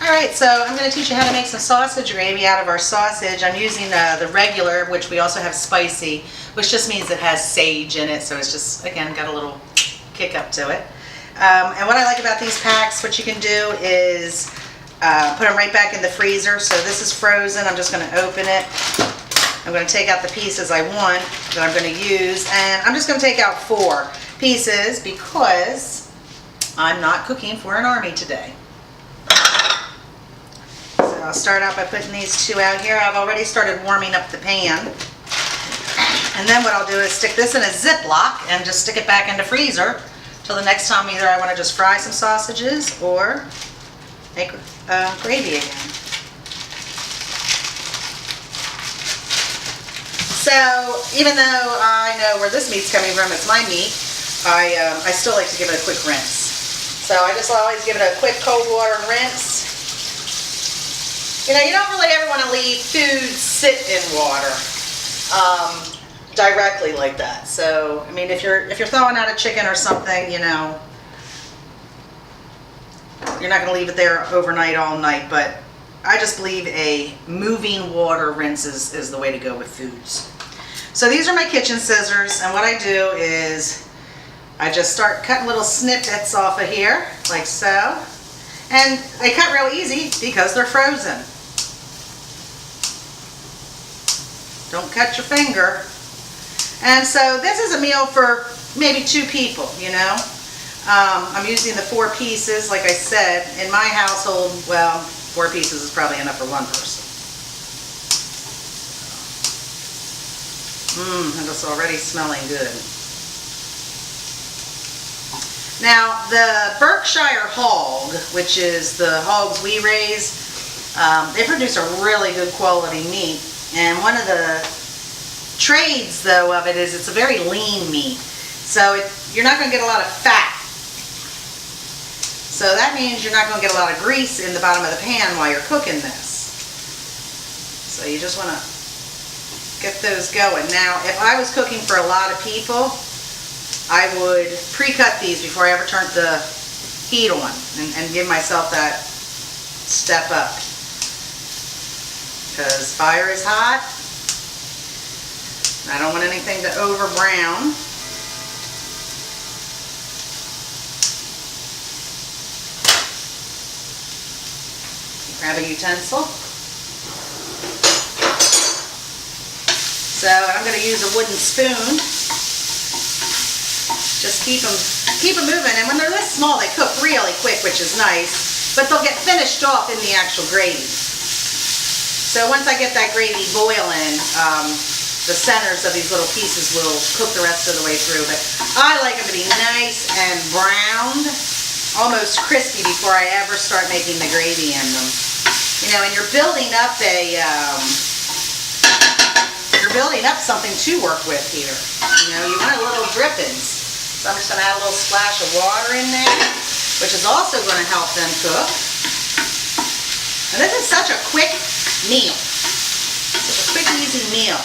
Alright, so I'm going to teach you how to make some sausage gravy out of our sausage. I'm using the regular, which we also have spicy, which just means it has sage in it, so it's just, again, got a little kick up to it. And what I like about these packs, what you can do is put them right back in the freezer. So this is frozen. I'm just going to open it. I'm going to take out the pieces I want that I'm going to use, and I'm just going to take out 4 pieces because I'm not cooking for an army today. I'll start out by putting these 2 out here. I've already started warming up the pan. And then what I'll do is stick this in a Ziploc and just stick it back in the freezer till the next time either I want to just fry some sausages or make gravy again. So even though I know where this meat's coming from, it's my meat, I still like to give it a quick rinse. So I just always give it a quick cold water rinse. You know, you don't really ever want to leave food sit in water directly like that. So, I mean, if you're thawing out a chicken or something, you know, you're not going to leave it there overnight, all night. But I just believe a moving water rinse is the way to go with foods. So these are my kitchen scissors, and what I do is I just start cutting little snippets off of here, like so. And they cut real easy because they're frozen. Don't cut your finger. And so this is a meal for maybe 2 people, you know. I'm using the 4 pieces, like I said. In my household, well, 4 pieces is probably enough for 1 person. And it's already smelling good. Now, the Berkshire hog, which is the hogs we raise, they produce a really good quality meat. And one of the trades, though, of it is it's a very lean meat. So you're not going to get a lot of fat. So that means you're not going to get a lot of grease in the bottom of the pan while you're cooking this. So you just want to get those going. Now, if I was cooking for a lot of people, I would pre-cut these before I ever turned the heat on and give myself that step up. Because fire is hot. I don't want anything to over brown. Grab a utensil. So I'm going to use a wooden spoon. Just keep them moving. And when they're this small, they cook really quick, which is nice. But they'll get finished off in the actual gravy. So once I get that gravy boiling, the centers of these little pieces will cook the rest of the way through. But I like them to be nice and browned, almost crispy before I ever start making the gravy in them. You know, and you're building up something to work with here. You know, you want a little drippings. So I'm just going to add a little splash of water in there, which is also going to help them cook. And this is such a quick meal. Such a quick, easy meal.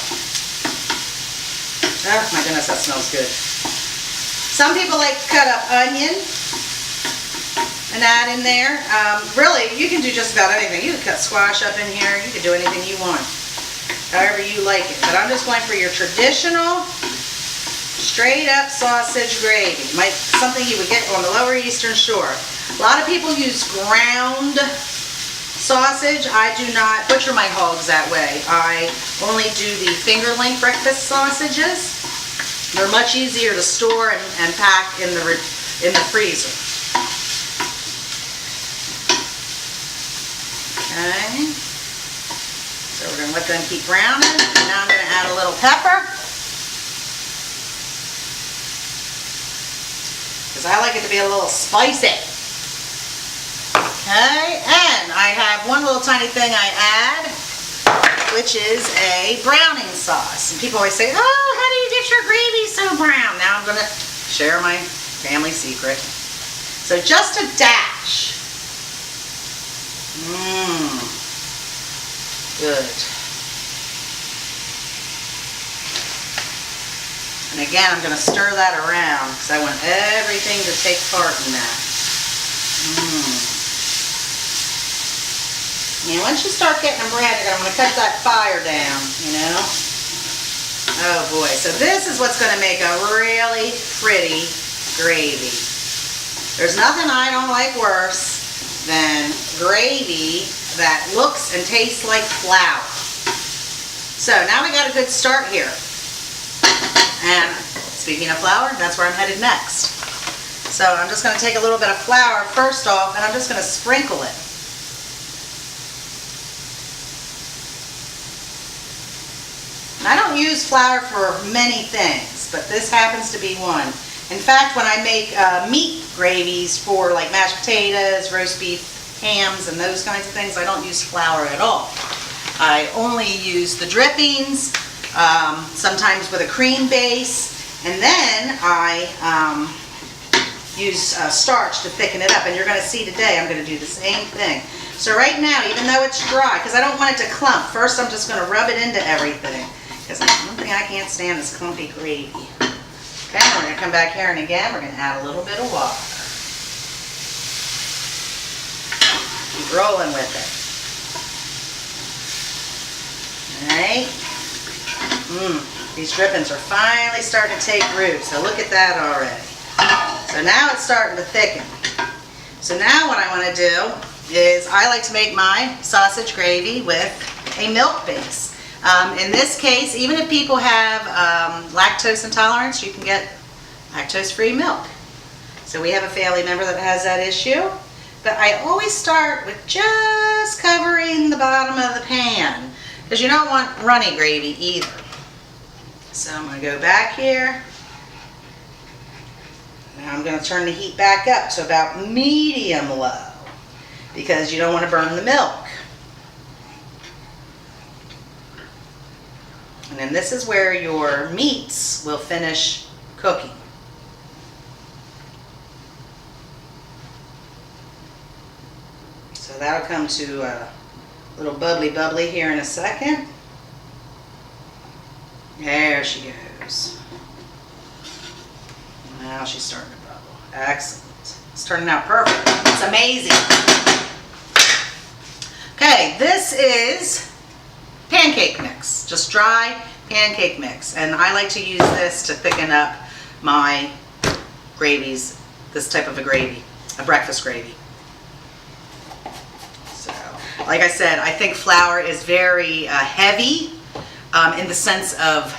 Oh my goodness, that smells good. Some people like to cut up onion and add in there. Really, you can do just about anything. You can cut squash up in here. You can do anything you want, however you like it. But I'm just going for your traditional, straight up sausage gravy. Something you would get on the Lower Eastern Shore. A lot of people use ground sausage. I do not butcher my hogs that way. I only do the fingerling breakfast sausages. They're much easier to store and pack in the freezer. Okay. So we're going to let them keep browning. And now I'm going to add a little pepper. Because I like it to be a little spicy. Okay, and I have one little tiny thing I add, which is a browning sauce. And people always say, oh, how do you get your gravy so brown? Now I'm going to share my family secret. So just a dash. Good. And again, I'm going to stir that around because I want everything to take part in that. And once you start getting them red, I'm going to cut that fire down, you know. Oh boy, so this is what's going to make a really pretty gravy. There's nothing I don't like worse than gravy that looks and tastes like flour. So now we got a good start here. And speaking of flour, that's where I'm headed next. So I'm just going to take a little bit of flour first off, and I'm just going to sprinkle it. And I don't use flour for many things, but this happens to be one. In fact, when I make meat gravies for like mashed potatoes, roast beef, hams, and those kinds of things, I don't use flour at all. I only use the drippings, sometimes with a cream base, and then I use starch to thicken it up. And you're going to see today I'm going to do the same thing. So right now, even though it's dry, because I don't want it to clump, first I'm just going to rub it into everything. Because one thing I can't stand is clumpy gravy. Okay, we're going to come back here, and again, we're going to add a little bit of water. Keep rolling with it. Alright. These drippings are finally starting to take root, so look at that already. So now it's starting to thicken. So now what I want to do is I like to make my sausage gravy with a milk base. In this case, even if people have lactose intolerance, you can get lactose-free milk. So we have a family member that has that issue. But I always start with just covering the bottom of the pan, because you don't want runny gravy either. So I'm going to go back here. Now I'm going to turn the heat back up to about medium low, because you don't want to burn the milk. And then this is where your meats will finish cooking. So that'll come to a little bubbly here in a second. There she goes. Now she's starting to bubble. Excellent. It's turning out perfect. It's amazing. Okay, this is pancake mix, just dry pancake mix, and I like to use this to thicken up my gravies, this type of a gravy, a breakfast gravy. So, like I said, I think flour is very heavy in the sense of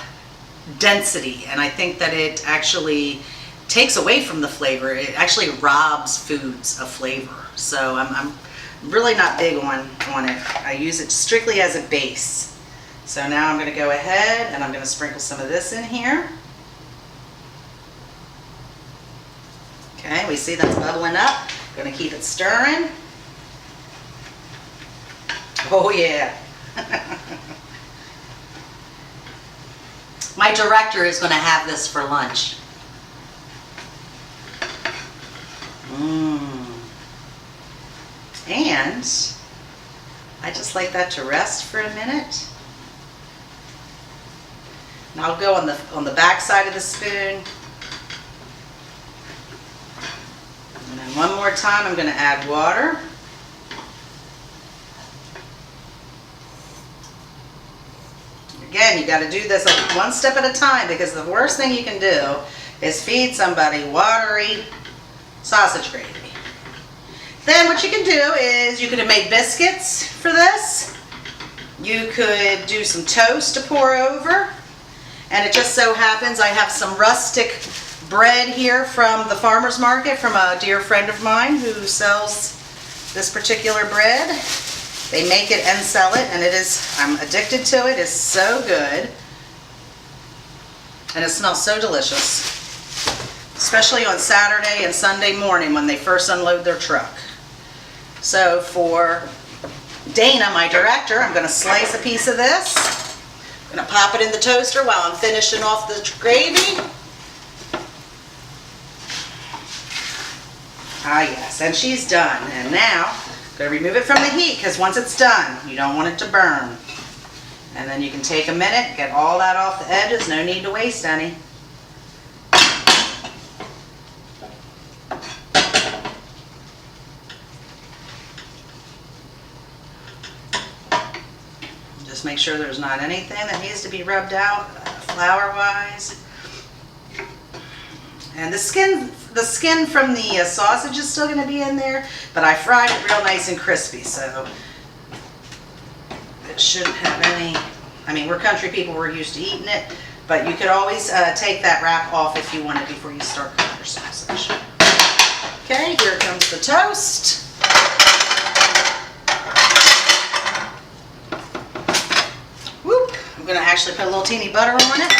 density, and I think that it actually takes away from the flavor. It actually robs foods of flavor. So I'm really not big on it. I use it strictly as a base. So now I'm going to go ahead and I'm going to sprinkle some of this in here. Okay, we see that's bubbling up. Going to keep it stirring. Oh yeah. My director is going to have this for lunch. And I just like that to rest for a minute. And I'll go on the back side of the spoon. And then one more time I'm going to add water. Again, you got to do this like one step at a time, because the worst thing you can do is feed somebody watery sausage gravy. Then what you can do is you could have made biscuits for this. You could do some toast to pour over. And it just so happens I have some rustic bread here from the farmer's market from a dear friend of mine who sells this particular bread. They make it and sell it, and it is, I'm addicted to it. It's so good. And it smells so delicious. Especially on Saturday and Sunday morning when they first unload their truck. So for Dana, my director, I'm going to slice a piece of this. I'm going to pop it in the toaster while I'm finishing off the gravy. Ah yes, and she's done. And now, I'm going to remove it from the heat, because once it's done, you don't want it to burn. And then you can take a minute, get all that off the edges, no need to waste any. Just make sure there's not anything that needs to be rubbed out flour-wise. And the skin from the sausage is still going to be in there, but I fried it real nice and crispy, so it shouldn't have any. I mean, we're country people, we're used to eating it, but you could always take that wrap off if you wanted before you start cooking your sausage. Okay, here comes the toast. Whoop! I'm going to actually put a little teeny butter on it.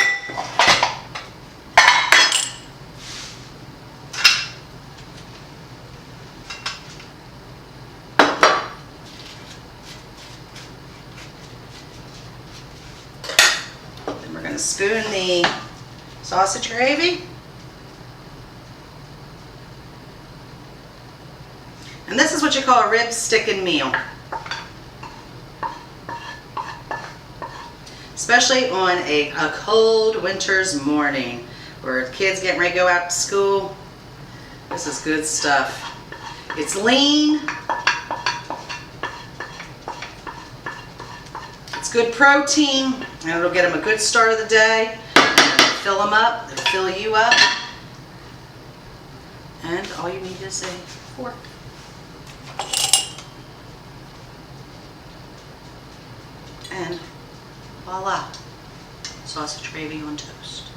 Spoon the sausage gravy. And this is what you call a rib sticking meal. Especially on a cold winter's morning where the kids getting ready to go out to school. This is good stuff. It's lean. It's good protein. And it'll get them a good start of the day. And fill them up. It'll fill you up. And all you need is a fork. And voila, sausage gravy on toast.